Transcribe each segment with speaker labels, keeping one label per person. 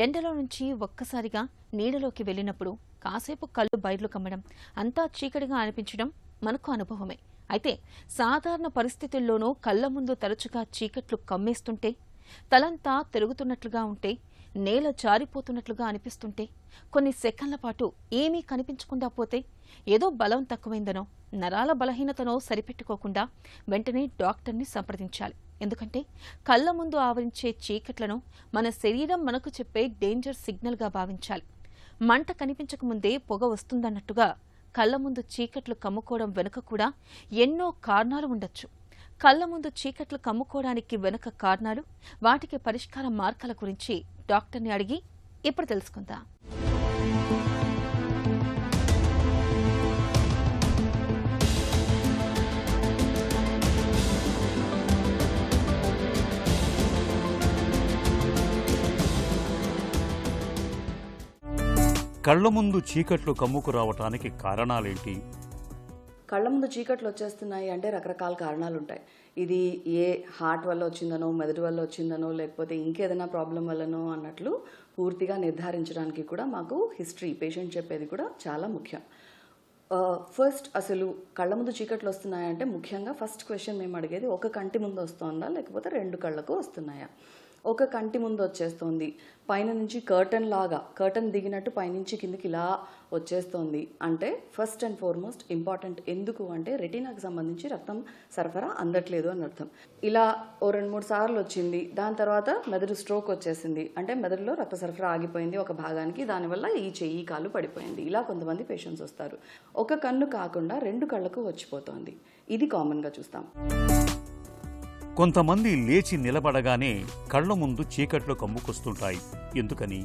Speaker 1: ఎండలో నుంచి ఒక్కసారిగా నీడలోకి వెళ్ళినప్పుడు కాసేపు కళ్ళు బైర్లు కమ్మడం, అంతా చీకటిగా అనిపించడం మనకు అనుభవమే. అయితే సాధారణ పరిస్థితుల్లోనూ కళ్ల ముందు తరచుగా చీకట్లు కమ్మేస్తుంటే, తలంతా తిరుగుతున్నట్లుగా ఉంటే, నేల జారిపోతున్నట్లుగా అనిపిస్తుంటే, కొన్ని సెకన్ల పాటు ఏమీ కనిపించకుండా పోతే, ఏదో బలం తక్కువైందనో, నరాల బలహీనతనో సరిపెట్టుకోకుండా వెంటనే డాక్టర్ని సంప్రదించాలి. ఎందుకంటే కళ్ల ముందు ఆవరించే చీకట్లను మన శరీరం మనకు చెప్పే డేంజర్ సిగ్నల్గా భావించాలి. మంట కనిపించకముందే పొగ వస్తుందన్నట్టుగా కళ్ల ముందు చీకట్లు కమ్ముకోవడం వెనుక కూడా ఎన్నో కారణాలు ఉండొచ్చు. కళ్ల ముందు చీకట్లు కమ్ముకోవడానికి వెనుక కారణాలు, వాటికి పరిష్కార మార్గాల గురించి డాక్టర్ని అడిగి ఇప్పుడు తెలుసుకుందాం.
Speaker 2: కళ్ల ముందు చీకట్లు కమ్ముకు రావటానికి కారణాలేంటి?
Speaker 3: కళ్ళ ముందు చీకట్లు వచ్చేస్తున్నాయి అంటే రకరకాల కారణాలు ఉంటాయి. ఇది ఏ హార్ట్ వల్ల వచ్చిందనో, మెదడు వల్ల వచ్చిందనో, లేకపోతే ఇంకేదైనా ప్రాబ్లం వల్లనో అన్నట్లు పూర్తిగా నిర్ధారించడానికి కూడా మాకు హిస్టరీ, పేషెంట్ చెప్పేది కూడా చాలా ముఖ్యం. ఫస్ట్ అసలు కళ్ళ ముందు చీకట్లు వస్తున్నాయంటే ముఖ్యంగా ఫస్ట్ క్వశ్చన్ మేము అడిగేది, ఒక కంటి ముందు వస్తుందా లేకపోతే రెండు కళ్ళకు వస్తున్నాయా? ఒక కంటి ముందు వచ్చేస్తుంది, పైన నుంచి కర్టన్ దిగినట్టు పైనుంచి కిందికి ఇలా వచ్చేస్తుంది అంటే ఫస్ట్ అండ్ ఫార్మోస్ట్ ఇంపార్టెంట్. ఎందుకు అంటే రెటీనాకి సంబంధించి రక్తం సరఫరా అందట్లేదు అని అర్థం. ఇలా ఓ 2-3 సార్లు వచ్చింది, దాని తర్వాత మెదడు స్ట్రోక్ వచ్చేసింది అంటే మెదడులో రక్త సరఫరా ఆగిపోయింది ఒక భాగానికి, దానివల్ల ఈ చెయ్యి కాలు పడిపోయింది. ఇలా కొంతమంది పేషెంట్స్ వస్తారు. ఒక కన్ను కాకుండా 2 కళ్ళకు వచ్చిపోతుంది. ఇది కామన్గా చూస్తాం.
Speaker 2: కొంతమంది లేచి నిలబడగానే కళ్ల ముందు చీకట్లు కమ్ముకొస్తుంటాయి. ఎందుకని?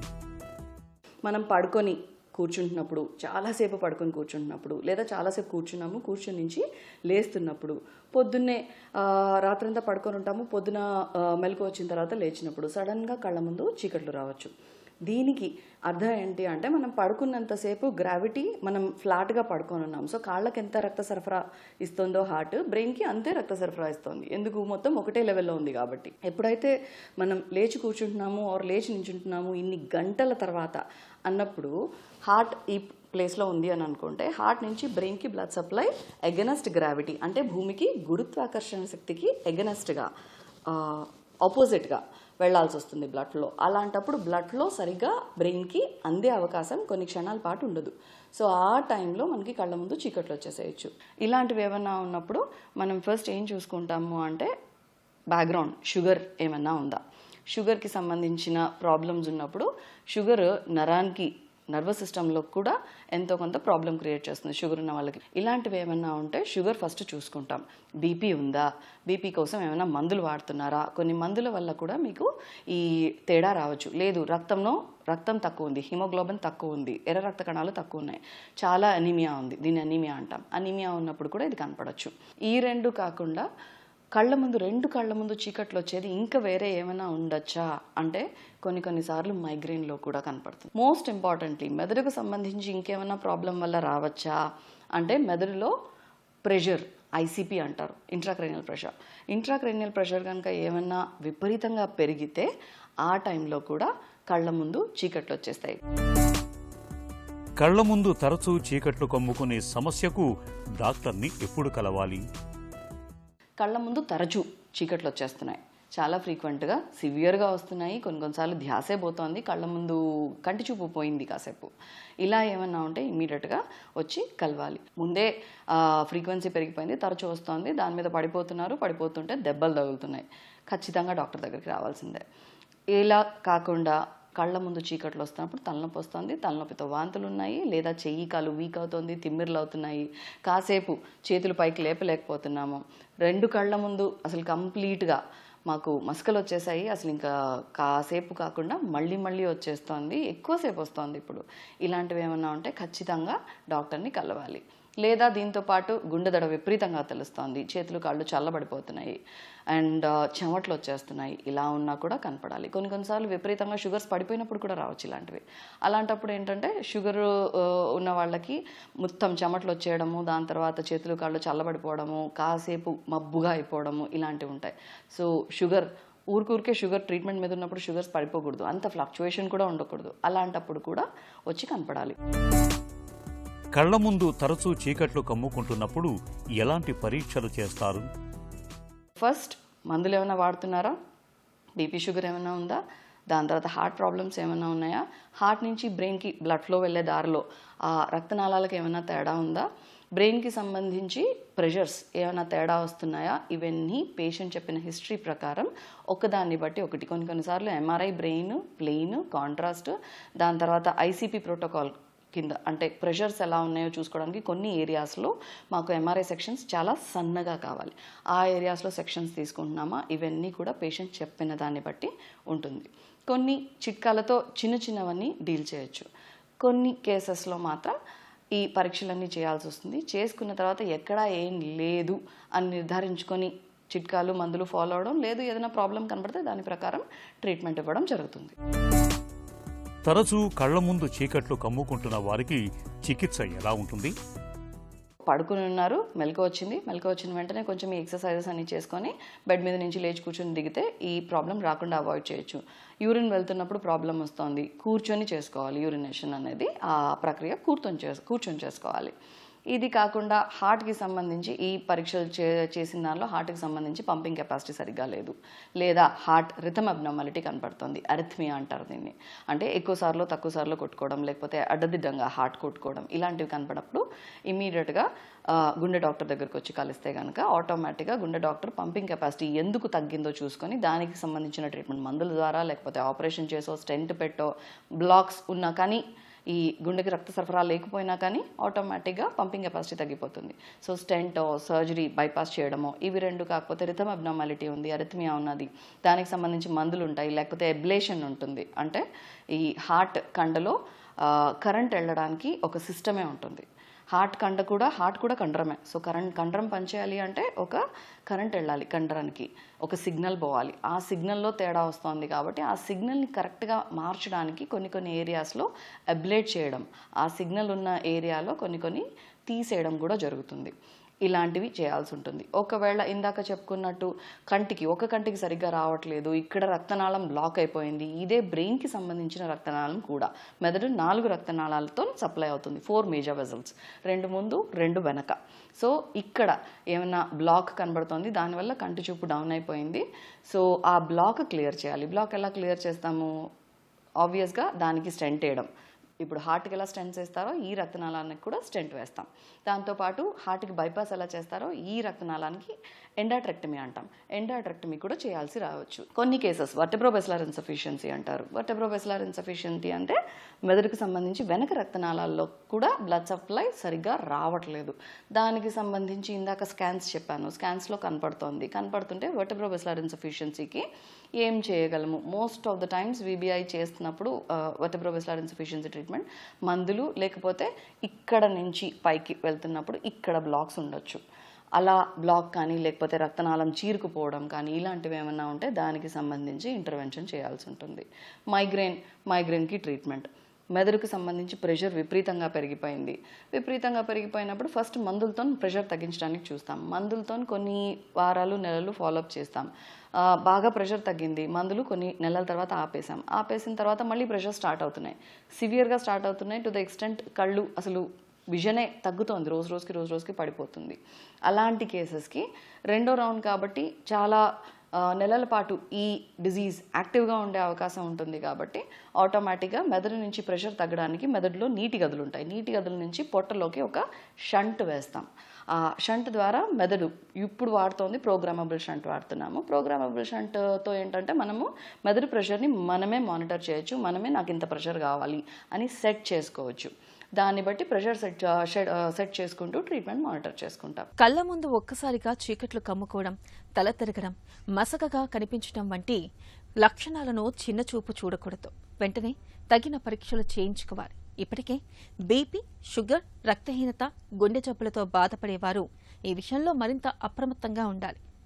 Speaker 3: మనం పడుకొని కూర్చుంటున్నప్పుడు, చాలాసేపు పడుకొని కూర్చుంటున్నప్పుడు, లేదా చాలాసేపు కూర్చుని నుంచి లేస్తున్నప్పుడు, పొద్దున్నే రాత్రంతా పడుకొని ఉంటాము, పొద్దున మెలకు వచ్చిన తర్వాత లేచినప్పుడు సడన్గా కళ్ళ ముందు చీకట్లు రావచ్చు. దీనికి అర్థం ఏంటి అంటే మనం పడుకున్నంతసేపు గ్రావిటీ, మనం ఫ్లాట్గా పడుకొని ఉన్నాం. సో కాళ్ళకి ఎంత రక్త సరఫరా ఇస్తుందో హార్ట్, బ్రెయిన్కి అంతే రక్త సరఫరా ఇస్తుంది. ఎందుకు? మొత్తం ఒకటే లెవెల్లో ఉంది కాబట్టి. ఎప్పుడైతే మనం లేచి కూర్చుంటున్నాము ఆర్ లేచి నించుంటున్నాము ఇన్ని గంటల తర్వాత అన్నప్పుడు హార్ట్ ఈ ప్లేస్లో ఉంది అని అనుకుంటే, హార్ట్ నుంచి బ్రెయిన్కి బ్లడ్ సప్లై ఎగనెస్ట్ గ్రావిటీ అంటే భూమికి గురుత్వాకర్షణ శక్తికి ఎగనెస్ట్గా, ఆపోజిట్గా వెళ్లాల్సి వస్తుంది బ్లడ్లో. అలాంటప్పుడు బ్లడ్లో సరిగ్గా బ్రెయిన్కి అందే అవకాశం కొన్ని క్షణాల పాటు ఉండదు. సో ఆ టైంలో మనకి కళ్ళ ముందు చీకట్లు వచ్చేసేయచ్చు. ఇలాంటివి ఏమన్నా ఉన్నప్పుడు మనం ఫస్ట్ ఏం చూసుకుంటాము అంటే బ్యాక్గ్రౌండ్ షుగర్ ఏమన్నా ఉందా. షుగర్కి సంబంధించిన ప్రాబ్లమ్స్ ఉన్నప్పుడు షుగర్ నర్వస్ సిస్టంలో కూడా ఎంతో కొంత ప్రాబ్లం క్రియేట్ చేస్తుంది షుగర్ ఉన్న వాళ్ళకి. ఇలాంటివి ఏమన్నా ఉంటే షుగర్ ఫస్ట్ చూసుకుంటాం. బీపీ ఉందా, బీపీ కోసం ఏమైనా మందులు వాడుతున్నారా, కొన్ని మందుల వల్ల కూడా మీకు ఈ తేడా రావచ్చు. లేదు, రక్తం తక్కువ ఉంది, హిమోగ్లోబిన్ తక్కువ ఉంది, ఎర్ర రక్త కణాలు తక్కువ ఉన్నాయి, చాలా అనీమియా ఉంది, దీన్ని అనీమియా అంటాం. అనీమియా ఉన్నప్పుడు కూడా ఇది కనపడవచ్చు. ఈ రెండు కాకుండా రెండు కళ్ళ ముందు చీకట్లు వచ్చేది ఇంకా వేరే ఏమైనా ఉండొచ్చా అంటే కొన్నిసార్లు మైగ్రేన్లో కూడా కనపడుతుంది. మోస్ట్ ఇంపార్టెంట్లీ మెదడుకు సంబంధించి ఇంకేమైనా ప్రాబ్లం వల్ల రావచ్చా అంటే మెదడులో ప్రెషర్, ఐసీపీ అంటారు, ఇంట్రాక్రేనియల్ ప్రెషర్ కనుక ఏమన్నా విపరీతంగా పెరిగితే ఆ టైంలో కూడా కళ్ళ ముందు చీకట్లు వచ్చేస్తాయి.
Speaker 2: కళ్ల ముందు తరచూ చీకట్లు కమ్ముకునే సమస్యకు డాక్టర్ని ఎప్పుడు కలవాలి?
Speaker 3: కళ్ళ ముందు తరచూ చీకట్లు వచ్చేస్తున్నాయి, చాలా ఫ్రీక్వెంట్గా, సివియర్గా వస్తున్నాయి, కొన్నిసార్లు ధ్యాసే పోతోంది, కళ్ళ ముందు కంటి చూపు పోయింది కాసేపు, ఇలా ఏమన్నా ఉంటే ఇమీడియట్గా వచ్చి కలవాలి. ముందే ఫ్రీక్వెన్సీ పెరిగిపోయింది, తరచూ వస్తుంది, దాని మీద పడిపోతుంటే దెబ్బలు తగులుతున్నాయి, ఖచ్చితంగా డాక్టర్ దగ్గరికి రావాల్సిందే. ఇలా కాకుండా కళ్ళ ముందు చీకట్లు వస్తున్నప్పుడు తలనొప్పి వస్తుంది, తలనొప్పితో వాంతులు ఉన్నాయి, లేదా చెయ్యి కాలు వీక్ అవుతుంది, తిమ్మిర్లు అవుతున్నాయి, కాసేపు చేతులు పైకి లేపలేకపోతున్నాము, 2 కళ్ళ ముందు అసలు కంప్లీట్గా మాకు మసకలు వచ్చేసాయి, అసలు ఇంకా కాసేపు కాకుండా మళ్ళీ వచ్చేస్తోంది, ఎక్కువసేపు వస్తుంది ఇప్పుడు, ఇలాంటివి ఏమన్నా ఉంటే ఖచ్చితంగా డాక్టర్ని కలవాలి. లేదా దీంతో పాటు గుండె దడ విపరీతంగా తెలుస్తోంది, చేతులు కాళ్ళు చల్లబడిపోతున్నాయి అండ్ చెమట్లు వచ్చేస్తున్నాయి, ఇలా ఉన్నా కూడా కనపడాలి. కొన్నిసార్లు విపరీతంగా షుగర్స్ పడిపోయినప్పుడు కూడా రావచ్చు ఇలాంటివి. అలాంటప్పుడు ఏంటంటే షుగర్ ఉన్న వాళ్ళకి మొత్తం చెమట్లు వచ్చేయడము, దాని తర్వాత చేతులు కాళ్ళు చల్లబడిపోవడము, కాసేపు మబ్బుగా అయిపోవడము, ఇలాంటివి ఉంటాయి. సో షుగర్ ఊరికే షుగర్ ట్రీట్మెంట్ మీద ఉన్నప్పుడు షుగర్స్ పడిపోకూడదు, అంత ఫ్లక్చువేషన్ కూడా ఉండకూడదు. అలాంటప్పుడు కూడా వచ్చి కనపడాలి.
Speaker 2: కళ్ల ముందు తరచూ చీకట్లు కమ్ముకుంటున్నప్పుడు ఎలాంటి పరీక్షలు చేస్తారు?
Speaker 3: ఫస్ట్ మందులు ఏమైనా వాడుతున్నారా, బీపీ షుగర్ ఏమైనా ఉందా, దాని తర్వాత హార్ట్ ప్రాబ్లమ్స్ ఏమైనా ఉన్నాయా, హార్ట్ నుంచి బ్రెయిన్కి బ్లడ్ ఫ్లో వెళ్ళే దారిలో ఆ రక్తనాళాలకు ఏమైనా తేడా ఉందా, బ్రెయిన్కి సంబంధించి ప్రెషర్స్ ఏమైనా తేడా వస్తున్నాయా, ఇవన్నీ పేషెంట్ చెప్పిన హిస్టరీ ప్రకారం ఒకదాన్ని బట్టి ఒకటి. కొన్నిసార్లు ఎంఆర్ఐ బ్రెయిన్ ప్లెయిన్ కాంట్రాస్ట్, దాని తర్వాత ఐసీపీ ప్రోటోకాల్ కింద అంటే ప్రెషర్స్ ఎలా ఉన్నాయో చూసుకోవడానికి కొన్ని ఏరియాస్లో మాకు ఎంఆర్ఐ సెక్షన్స్ చాలా సన్నగా కావాలి, ఆ ఏరియాస్లో సెక్షన్స్ తీసుకుంటున్నామా, ఇవన్నీ కూడా పేషెంట్ చెప్పిన దాన్ని బట్టి ఉంటుంది. కొన్ని చిట్కాలతో చిన్నవన్నీ డీల్ చేయొచ్చు. కొన్ని కేసెస్లో మాత్రం ఈ పరీక్షలన్నీ చేయాల్సి వస్తుంది. చేసుకున్న తర్వాత ఎక్కడా ఏం లేదు అని నిర్ధారించుకొని చిట్కాలు మందులు ఫాలో అవడం, లేదు ఏదైనా ప్రాబ్లం కనబడితే దాని ప్రకారం ట్రీట్మెంట్ ఇవ్వడం జరుగుతుంది.
Speaker 2: తరచూ కళ్ల ముందు చీకట్లు కమ్ముకుంటున్న వారికి చికిత్స ఎలా ఉంటుంది?
Speaker 3: పడుకుని ఉన్నారు, మెలకు వచ్చిన వెంటనే కొంచెం ఈ ఎక్సర్సైజెస్ అన్ని చేసుకొని బెడ్ మీద నుంచి లేచి కూర్చొని దిగితే ఈ ప్రాబ్లం రాకుండా అవాయిడ్ చేయొచ్చు. యూరిన్ వెళ్తున్నప్పుడు ప్రాబ్లం వస్తుంది, కూర్చొని చేసుకోవాలి. యూరినేషన్ అనేది ఆ ప్రక్రియ కూర్చొని చేసుకోవాలి. ఇది కాకుండా హార్ట్కి సంబంధించి ఈ పరీక్షలు చేసిన దానిలో హార్ట్కి సంబంధించి పంపింగ్ కెపాసిటీ సరిగ్గా లేదు, లేదా హార్ట్ రిథమ్ అబ్నార్మాలిటీ కనపడుతుంది, అరిథ్మియా అంటారు దీన్ని. అంటే ఎక్కువసార్లు తక్కువసార్లు కొట్టుకోవడం, లేకపోతే అడ్డదిడ్డంగా హార్ట్ కొట్టుకోవడం, ఇలాంటివి కనపడినప్పుడు ఇమీడియట్గా గుండె డాక్టర్ దగ్గరికి వచ్చి కలిస్తే కనుక ఆటోమేటిక్గా గుండె డాక్టర్ పంపింగ్ కెపాసిటీ ఎందుకు తగ్గిందో చూసుకొని దానికి సంబంధించిన ట్రీట్మెంట్ మందుల ద్వారా, లేకపోతే ఆపరేషన్ చేసో స్టెంట్ పెట్టో, బ్లాక్స్ ఉన్నా కానీ ఈ గుండెకి రక్త సరఫరా లేకపోయినా కానీ ఆటోమేటిక్గా పంపింగ్ కెపాసిటీ తగ్గిపోతుంది. సో స్టెంటో సర్జరీ బైపాస్ చేయడమో, ఇవి రెండు కాకపోతే రిథమ్ అబ్నార్మాలిటీ ఉంది, అరిథ్మియా ఉన్నది, దానికి సంబంధించి మందులు ఉంటాయి, లేకపోతే ఎబ్లేషన్ ఉంటుంది. అంటే ఈ హార్ట్ కండలో కరెంట్ వెళ్ళడానికి ఒక సిస్టమే ఉంటుంది. హార్ట్ కూడా కండరమే. సో కండరం పనిచేయాలి అంటే ఒక కరెంట్ వెళ్ళాలి, కండరానికి ఒక సిగ్నల్ పోవాలి. ఆ సిగ్నల్లో తేడా వస్తుంది కాబట్టి ఆ సిగ్నల్ని కరెక్ట్గా మార్చడానికి కొన్ని ఏరియాస్లో అబ్లేట్ చేయడం, ఆ సిగ్నల్ ఉన్న ఏరియాలో కొన్ని తీసేయడం కూడా జరుగుతుంది. ఇలాంటివి చేయాల్సి ఉంటుంది. ఒకవేళ ఇందాక చెప్పుకున్నట్టు ఒక కంటికి సరిగ్గా రావట్లేదు, ఇక్కడ రక్తనాళం బ్లాక్ అయిపోయింది, ఇదే బ్రెయిన్కి సంబంధించిన రక్తనాళం కూడా. మెదడు 4 రక్తనాళాలతో సప్లై అవుతుంది, 4 మేజర్ వెజల్స్, 2 ముందు 2 వెనక. సో ఇక్కడ ఏమైనా బ్లాక్ కనబడుతుంది, దానివల్ల కంటి చూపు డౌన్ అయిపోయింది. సో ఆ బ్లాక్ క్లియర్ చేయాలి. బ్లాక్ ఎలా క్లియర్ చేస్తాము? ఆబ్వియస్గా దానికి స్టెంట్ వేయడం. ఇప్పుడు హార్ట్కి ఎలా స్టెంట్స్ వేస్తారో ఈ రక్తనాళానికి కూడా స్టెంట్ వేస్తాం. దాంతోపాటు హార్ట్కి బైపాస్ ఎలా చేస్తారో ఈ రక్తనాళానికి ఎండాట్రెక్టమీ అంటాం. ఎండాట్రెక్టమీ కూడా చేయాల్సి రావచ్చు. కొన్ని కేసెస్ వర్టెబ్రోబెసిలర్ ఇన్సఫిషియన్సీ అంటారు. వర్టెబ్రోబెసిలర్ ఇన్సఫిషియన్సీ అంటే మెదడుకు సంబంధించి వెనక రక్తనాళాల్లో కూడా బ్లడ్ సప్లై సరిగ్గా రావట్లేదు. దానికి సంబంధించి ఇందాక స్కాన్స్ చెప్పాను, స్కాన్స్లో కనపడుతుంటే వర్టెబ్రోబెసిలర్ ఇన్సఫిషియన్సీకి ఏం చేయగలము? మోస్ట్ ఆఫ్ ద టైమ్స్ వీబీఐ చేస్తున్నప్పుడు వర్టెబ్రోబెసిలర్ ఇన్సఫిషియన్సీ ట్రీట్మెంట్ మందులు, లేకపోతే ఇక్కడ నుంచి పైకి వెళ్తున్నప్పుడు ఇక్కడ బ్లాక్స్ ఉండొచ్చు. అలా బ్లాక్ కానీ, లేకపోతే రక్తనాళం చీరుకుపోవడం కానీ, ఇలాంటివి ఏమైనా ఉంటే దానికి సంబంధించి ఇంటర్వెన్షన్ చేయాల్సి ఉంటుంది. మైగ్రేన్కి ట్రీట్మెంట్. మెదడుకు సంబంధించి ప్రెషర్ విపరీతంగా పెరిగిపోయినప్పుడు ఫస్ట్ మందులతో ప్రెషర్ తగ్గించడానికి చూస్తాం. మందులతో కొన్ని వారాలు నెలలు ఫాలోఅప్ చేస్తాం. బాగా ప్రెషర్ తగ్గింది, మందులు కొన్ని నెలల తర్వాత ఆపేసిన తర్వాత మళ్ళీ ప్రెషర్ స్టార్ట్ అవుతున్నాయి, సివియర్గా స్టార్ట్ అవుతున్నాయి. టు ద ఎక్స్టెంట్ కళ్ళు అసలు విజనే తగ్గుతోంది, రోజు రోజుకి పడిపోతుంది. అలాంటి కేసెస్కి రెండో రౌండ్ కాబట్టి చాలా నెలల పాటు ఈ డిజీజ్ యాక్టివ్గా ఉండే అవకాశం ఉంటుంది. కాబట్టి ఆటోమేటిక్గా మెదడు నుంచి ప్రెషర్ తగ్గడానికి మెదడులో నీటి గదులు ఉంటాయి. నీటి గదుల నుంచి పొట్టలోకి ఒక షంట్ వేస్తాం. ఆ షంట్ ద్వారా మెదడు ఇప్పుడు వాడుతోంది ప్రోగ్రామబుల్ షంట్ వాడుతున్నాము. ప్రోగ్రామబుల్ షంట్తో ఏంటంటే మనము మెదడు ప్రెషర్ని మనమే మానిటర్ చేయొచ్చు, మనమే నాకు ఇంత ప్రెషర్ కావాలి అని సెట్ చేసుకోవచ్చు. దాన్ని బట్టి ప్రెషర్ సెట్ చేసుకుంటూ ట్రీట్మెంట్ మానిటర్ చేసుకుంటాం.
Speaker 1: కళ్ల ముందు ఒక్కసారిగా చీకట్లు కమ్ముకోవడం, తల తిరగడం, మసకగా కనిపించడం వంటి లక్షణాలను చిన్నచూపు చూడకూడదు. వెంటనే తగిన పరీక్షలు చేయించుకోవాలి. ఇప్పటికే బీపీ, షుగర్, రక్తహీనత, గుండె జబ్బులతో బాధపడేవారు ఈ విషయంలో మరింత అప్రమత్తంగా ఉండాలి.